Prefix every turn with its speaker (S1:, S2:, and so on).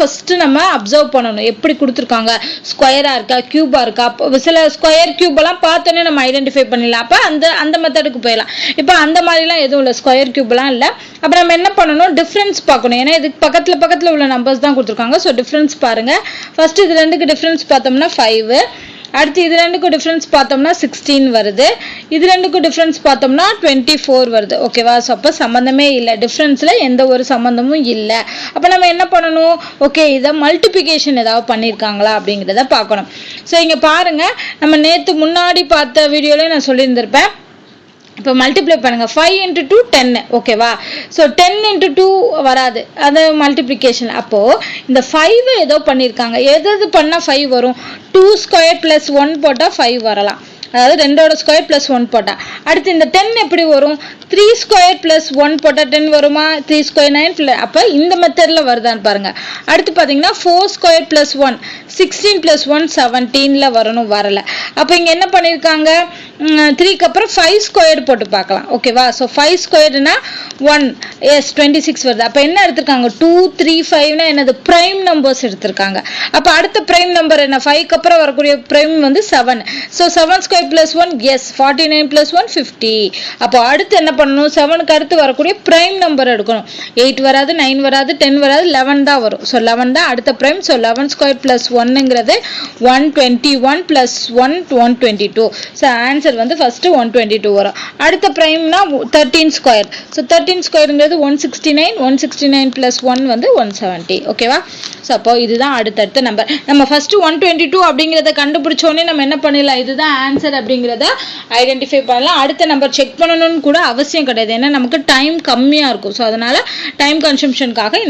S1: First நம்ம observe பண்ணணும். எப்படி கொடுத்துருக்காங்க, ஸ்கொயரா இருக்கா, கியூபா இருக்கா. சில ஸ்கொயர் கியூப் எல்லாம் பார்த்தோன்னே நம்ம ஐடென்டிஃபை பண்ணிடலாம். அப்போ அந்த மெத்தடுக்கு போயிடலாம். இப்போ அந்த மாதிரிலாம் எதுவும் இல்லை, ஸ்கொயர் கியூப்லாம் இல்லை. அப்போ நம்ம என்ன பண்ணணும், டிஃப்ரென்ஸ் பார்க்கணும். ஏன்னா இதுக்கு பக்கத்தில் உள்ள நம்பர்ஸ் தான் கொடுத்துருக்காங்க. ஸோ டிஃப்ரென்ஸ் பாருங்க. ஃபர்ஸ்ட் இது ரெண்டுக்கு டிஃப்ரென்ஸ் பார்த்தோம்னா 5. அடுத்து இது ரெண்டுக்கும் டிஃப்ரென்ஸ் பார்த்தோம்னா 16 வருது. இது ரெண்டுக்கும் டிஃப்ரென்ஸ் பார்த்தோம்னா 24 வருது. ஓகேவா? ஸோ அப்போ சம்மந்தமே இல்லை, டிஃப்ரென்ஸில் எந்த ஒரு சம்மந்தமும் இல்லை. அப்போ நம்ம என்ன பண்ணணும், ஓகே இதை மல்டிப்ளிகேஷன் ஏதாவது பண்ணியிருக்காங்களா அப்படிங்கிறத பார்க்கணும். ஸோ இங்கே பாருங்கள், நம்ம நேற்று முன்னாடி பார்த்த வீடியோலேயே நான் சொல்லியிருந்திருப்பேன். இப்போ மல்டிப்ளை பண்ணுங்க, 5 × 2 10. ஓகேவா? ஸோ 10 × 2 வராது, அது மல்டிப்ளிகேஷன். அப்போ இந்த 5 ஏதோ பண்ணியிருக்காங்க. எது பண்ணால் 5 வரும்? 2 ஸ்கொயர் + 1 போட்டால் 5 வரலாம். அதாவது 2 ஸ்கொயர் + 1 போட்டா. அடுத்து இந்த 10 எப்படி வரும்? 3 ஸ்கொயர் + 1 போட்டா 10 வருமா? 3 ஸ்கொயர் 9. அப்போ இந்த மெத்தட்ல வருதான்னு பாருங்க. அடுத்து பார்த்தீங்கன்னா 4 ஸ்கொயர் + 1 16 + 1 17ல வரணும், வரல. அப்போ இங்க என்ன பண்ணியிருக்காங்க, 3க்கு அப்புறம் 5 ஸ்கொயர் போட்டு பார்க்கலாம். ஓகேவா? ஸோ 5 ஸ்கொயர்னா 1, எஸ் 26 வருது. அப்போ என்ன எடுத்திருக்காங்க, 2 3 5னா என்னது, பிரைம் நம்பர்ஸ் எடுத்திருக்காங்க. அப்போ அடுத்த பிரைம் நம்பர் என்ன, 5க்கு அப்புறம் வரக்கூடிய பிரைம் வந்து 7. So 7 square + 1 is 49 + 1 50. அப்போ அடுத்து என்ன பண்ணணும், 7க்கு அடுத்து வரக்கூடிய பிரைம் நம்பர் எடுக்கணும். 8 வராது, 9 வராது, 10 வராது, 11 தான் வரும். ஸோ 11 தான் அடுத்த prime. So 11 square + 1ங்கிறது 121 + 1 122. So answer வந்து ஃபர்ஸ்ட் 122 வரும். அடுத்த பிரைம்னா 13 ஸ்கொயர். ஸோ 13 ஸ்கொயருங்கிறது 169 169 + 1 வந்து 170. ஓகேவா? ஸோ அப்போ இதுதான் அடுத்தடுத்த நம்பர். நம்ம ஃபர்ஸ்ட் 122 அப்படிங்கிறத கண்டுபிடிச்சோடனே நம்ம என்ன பண்ணிடலாம், இதுதான் ஆன்சர் அப்படிங்கிறத ஐடென்டிஃபை பண்ணலாம். அடுத்த நம்பர் செக் பண்ணணும்னு கூட அவசியம் கிடையாது, ஏன்னா நமக்கு டைம் கம்மியாக இருக்கும். ஸோ அதனால டைம் கன்சம்ஷனுக்காக இந்த